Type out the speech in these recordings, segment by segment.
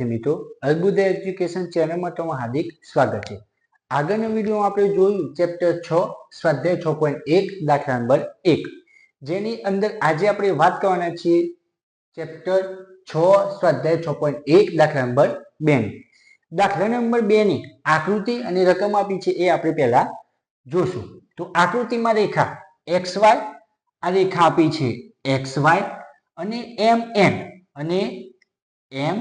વિદ્યાર્થી મિત્રો, અર્બુદય એજ્યુકેશન ચેનલમાં તમારું હાર્દિક સ્વાગત છે। આગળના વિડીયોમાં આપણે જોયું ચેપ્ટર 6 સ્વાધ્યાય 6.1 દાખલા નંબર 1, જેની અંદર આજે આપણે વાત કરવાના છીએ ચેપ્ટર 6 સ્વાધ્યાય 6.1 દાખલા નંબર 2 ની। દાખલા નંબર 2 ની આકૃતિ અને રકમ આપી છે એ આપણે પહેલા જોશું। તો આકૃતિમાં રેખા xy, આ રેખા આપી છે xy અને mn અને mn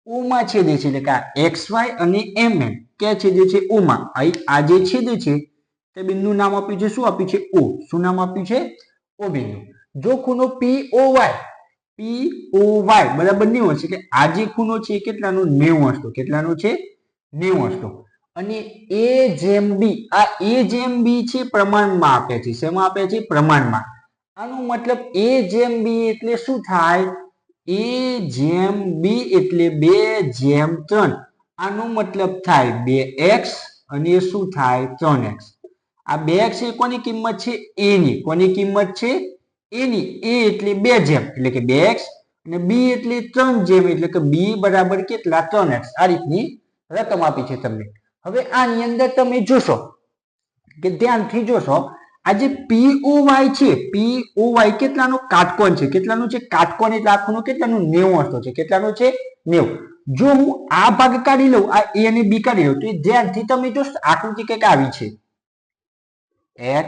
o માં છેદે છે, એટલે કે xy અને mn ક્યાં છેદે છે? o માં। અહીં આ જે છેદે છે તે બિંદુ નામ આપ્યું છે, શું આપ્યું છે? o। શું નામ આપ્યું છે? o બિંદુ। જો ખૂણો POY બરાબર 90 હશે, એટલે આ જે ખૂણો છે એ કેટલાનો? 90 હશે। કેટલાનો છે? 90 હશે। અને a જેમ b, આ a જેમ b છે પ્રમાણમાં આપે છે। શેમાં આપે છે? પ્રમાણમાં। આનો મતલબ a જેમ b એટલે શું થાય? a જેમ b એટલે 2/3। આનો મતલબ થાય 2x અને શું થાય? 3x। આ 2x એ કોની કિંમત છે? a ની। કોની કિંમત છે? a ની। a એટલે 2 જેમ એટલે કે 2x અને b એટલે 3 જેમ એટલે કે b બરાબર કેટલા? 3x। આ રીતની રકમ આપી છે તમને। હવે આની અંદર તમે જોશો કે ધ્યાનથી જોશો, આ જે POY છે, POY કેટલાનો? કાટકોણ છે। કેટલાનો છે? કાટકોણ એટલે આ ખૂણો કેટલાનો? 90 છે। કેટલાનો છે? 90। જો હું આ ભાગ કાઢી લઉં, આ a અને b કાઢી લઉં, તો ધ્યાનથી તમે જોશો આકૃતિ કંઈક આવી છે, x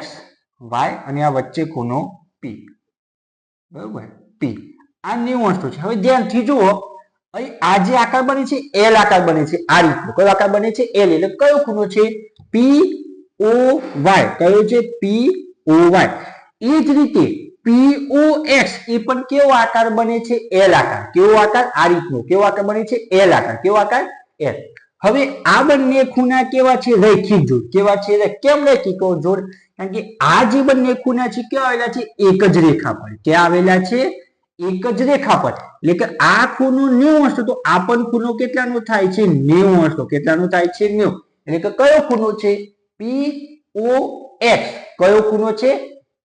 y અને આ વચ્ચે ખૂણો p, બરોબર? p આ 90 છે। હવે ધ્યાનથી જુઓ, અહીં આ જે આકાર બને છે L આકાર બને છે। આ રીતનો કયો આકાર બને છે? L। એટલે કયો ખૂણો છે? POY। કયો છે? POY। એ જ રીતે POX એ પણ કેવો આકાર બને છે? L આકાર। કેવો આકાર? આ રીતનો કેવો આકાર બને છે? L આકાર। કેવો આકાર? L। હવે આ બંને ખૂણા કેવા છે? રૈખિક જોડ। કેવા છે? કેમ રૈખિક જોડ? કારણ કે આ જે બંને ખૂણા છે ક્યાં આવેલા છે? એક જ રેખા પર। ક્યાં આવેલા છે? એક જ રેખા પર। એટલે કે આ ખૂણો 90 હશે તો આ પણ ખૂણો કેટલાનો થાય છે? 90 હશે। કેટલાનો થાય છે? 90। એટલે કે કયો ખૂણો છે? POX। કયો ખૂણો છે?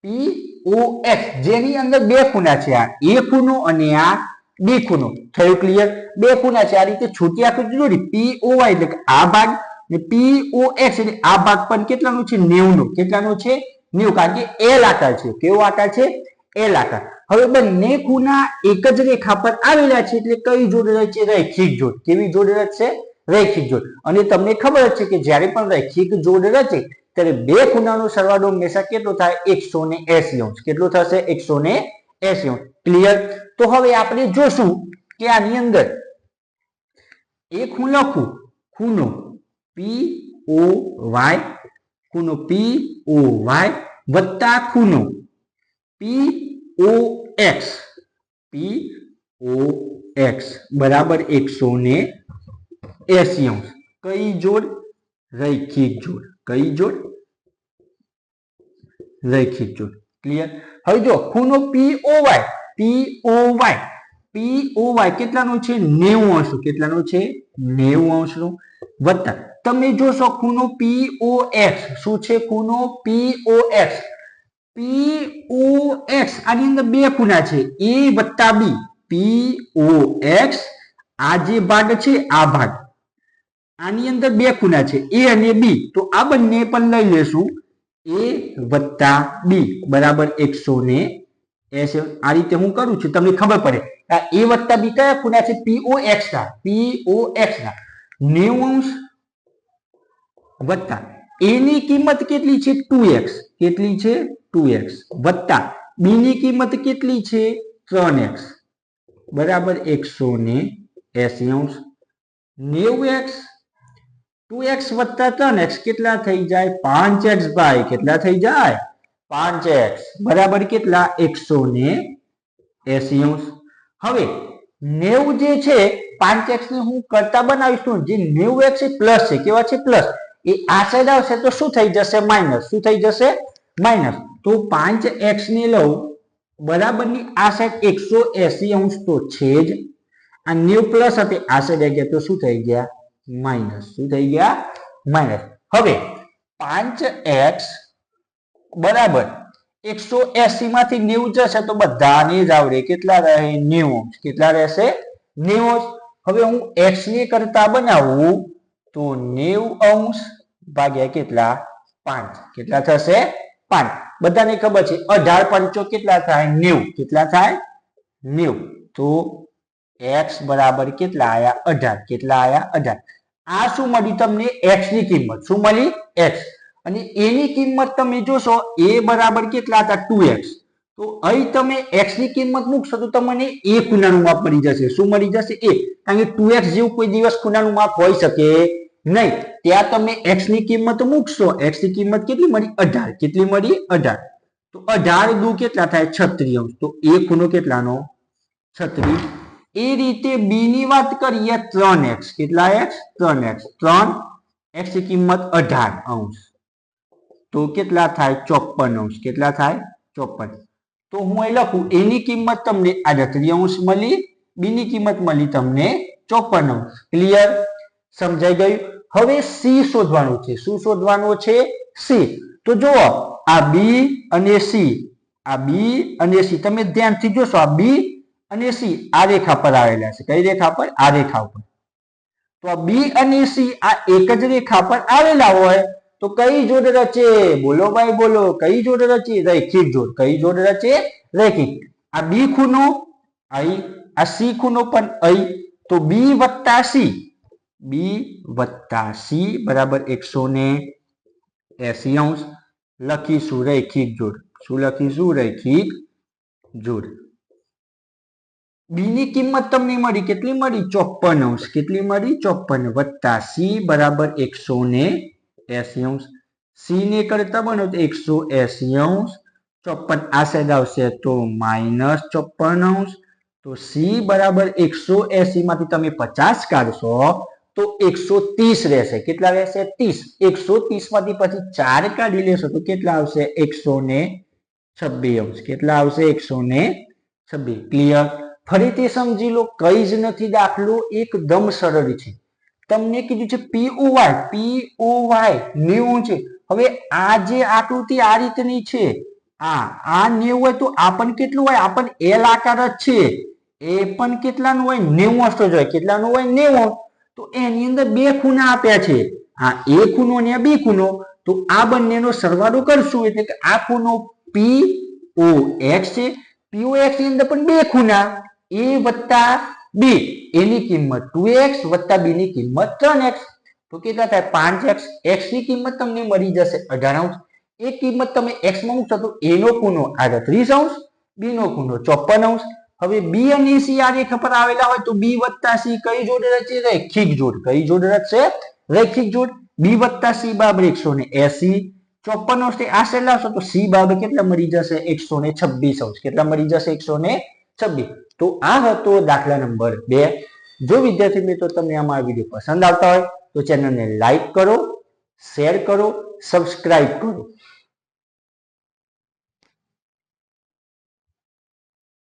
POX। જેની અંદર બે ખૂણા છે, આ a ખૂણો અને આ b ખૂણો। થયું ક્લિયર? બે ખૂણા છે। આ રીતે છૂટી આકૃતિ દોરી, POY એટલે કે આ ભાગ ને POX એટલે આ ભાગ પણ કેટલાનો છે? 90 નો। કેટલાનો છે? 90। કારણ કે L આકાર છે। કેવો આકાર છે? L આકાર। હવે બંને ખૂણા એક જ રેખા પર આવેલા છે એટલે કઈ જોડ રચે? રૈખિક જોડ। કેવી જોડ રચશે? રૈખિક જોડ। અને તમને ખબર જ છે કે જ્યારે પણ રૈખિક જોડ રચે ત્યારે બે ખૂણાનો સરવાળો હંમેશા કેટલો થાય? 180°। કેટલો થશે? 180°। ક્લિયર? તો હવે આપણે જોશું કે આની અંદર એક હું લખું ખૂણો POY, ખૂણો POY વત્તા ખૂણો POX, POX બરાબર 180°। કઈ જોડ? રૈખિક જોડ। કઈ જોડ? રૈખિક જોડ। ક્લિયર? હવે જો ખૂણો POY, POY કેટલાનો છે? 90 અંશ। કેટલાનો છે? 90 અંશનો વત્તા તમે જોશો ખૂણો POX। શું છે? ખૂણો POX, POX આની અંદર બે ખૂણા છે, a વત્તા b। POX આ જે ભાગ છે, આ ભાગ, આની અંદર બે ખૂણા છે a અને b, તો આ બંને પણ લઈ લેશું a વત્તા b બરાબર 180। આ રીતે હું કરું છું, તમને ખબર પડે આ a વત્તા b કયા ખૂણા છે? POX ના। POX ના 90 અંશ વત્તા a ની કિંમત કેટલી છે? 2x। કેટલી છે? 2x વત્તા b ની કિંમત કેટલી છે? 3x બરાબર 180°। 90x 2x વત્તા 3x કેટલા થઈ જાય? 5x ભાઈ। કેટલા થઈ જાય? 5x બરાબર કેટલા? 180°। હવે 90 જે છે 5x ને હું કરતા બનાવીશું, જે 90x એ પ્લસ છે। કેવા છે? પ્લસ। એ આ સાઈડ આવશે તો શું થઈ જશે? માઇનસ। શું થઈ જશે? માઇનસ। તો 5x ને લઉં બરાબરની આ સાઈડ 180° તો છે જ, આ 90 પ્લસ હતી આ સાઈડ આવી ગયા તો શું થઈ ગયા? માઇનસ। શું થઈ ગયા? માઇનસ। હવે 5x બરાબર 180 માંથી 90 જશે તો બધાને જ આવડે કેટલા રહે? 90। કેટલા રહેશે? 90। હવે હું x ને કરતા બનાવું તો 90° ભાગ્યા કેટલા 5 કેટલા થશે 5 બધાને ખબર છે 18 પંચો કેટલા થાય 90 કેટલા થાય 90 તો x બરાબર કેટલા આયા 18 કેટલા આયા 18 આ શું મળ્યું તમને x ની કિંમત શું મળી x અને a ની કિંમત તમે જોશો a બરાબર કેટલા હતા 2x તો અહીં તમે x ની કિંમત મૂકશો તો તમને a ખૂણાનું માપ મળી જશે શું મળી જશે a કારણ કે 2x જેવું કોઈ દિવસ ખૂણાનું માપ હોઈ શકે નહીં ત્યાં તમે x ની કિંમત મૂકશો x ની કિંમત કેટલી મળી 18 કેટલી મળી 18 તો 18 દુ કેટલા થાય 36 તો a ખૂણો કેટલાનો 36 એ રીતે b ની વાત કરીએ 3x કેટલા x 3x 3x ની કિંમત 18° તો કેટલા થાય 54° કેટલા થાય 54 તો હું અહીં લખું a ની કિંમત તમને 38° મળી b ની કિંમત મળી તમને 54° ક્લિયર સમજાઈ ગયું હવે c શોધવાનું છે શું શોધવાનું છે c તો જુઓ આ b અને c આ b અને c તમે ધ્યાનથી જોશો આ b અને c આ રેખા પર આવેલા છે કઈ રેખા પર આ રેખા ઉપર તો આ b અને c આ એક જ રેખા પર આવેલા હોય તો કઈ જોડ રચે બોલો ભાઈ બોલો કઈ જોડ રચે રૈખિક જોડ કઈ જોડ રચે રૈખિક આ b ખૂણો અહીં આ c ખૂણો પણ અહીં તો b વત્તા c બરાબર 180° લખીશું રૈખિક જોડ શું લખીશું રૈખિક જોડ b ની કિંમત તમને મળી કેટલી મળી 54° કેટલી મળી 54 વત્તા c બરાબર 180° c ને કરતા બનો તો 180° 54 આ સાઈડ આવશે તો -54° તો c બરાબર 180 માંથી તમે 50 કાઢશો તો 130 રહેશે કેટલા રહેશે 30 130 માંથી પછી 4 કાઢી લેશો તો કેટલા આવશે 126° કેટલા આવશે 126 ક્લિયર ફરીથી સમજી લો કઈ જ નથી દાખલો એકદમ સરળ છે તમને કીધું છે POY 90 છે હવે આ જે આકૃતિ આ રીતની છે આ 90 હોય તો આ પણ કેટલું હોય આ પણ L આકાર જ છે એ પણ કેટલાનું હોય 90 જ હોય કેટલાનું હોય 90 તો એની અંદર બે ખૂણા આપ્યા છે આ a ખૂણો અને આ b ખૂણો તો આ બંનેનો સરવાળો કરશું એટલે કે આ ખૂણો POX છે POX ની અંદર પણ બે ખૂણા a વત્તા b એની કિંમત 2x વત્તા b ની કિંમત 3x તો કેટલા થાય 5x x ની કિંમત તમને મળી જશે 18° એ કિંમત તમે x માં મૂકશો તો a નો ખૂણો 38° b નો ખૂણો 54° હવે b અને c આ રેખા પર આવેલા હોય તો b વત્તા c કઈ જોડ રચે રૈખિક જોડ કઈ જોડ રચશે રૈખિક જોડ b વત્તા c બરાબર 180 54 આ સાઈડ લાવશો તો c બરાબર કેટલા મળી જશે 126 કેટલા મળી જશે 126 તો આ હતો દાખલા નંબર 2 જો વિદ્યાર્થી મિત્રો તમને અમારો વિડીયો પસંદ આવતા હોય તો ચેનલને લાઈક કરો શેર કરો સબસ્ક્રાઇબ કરો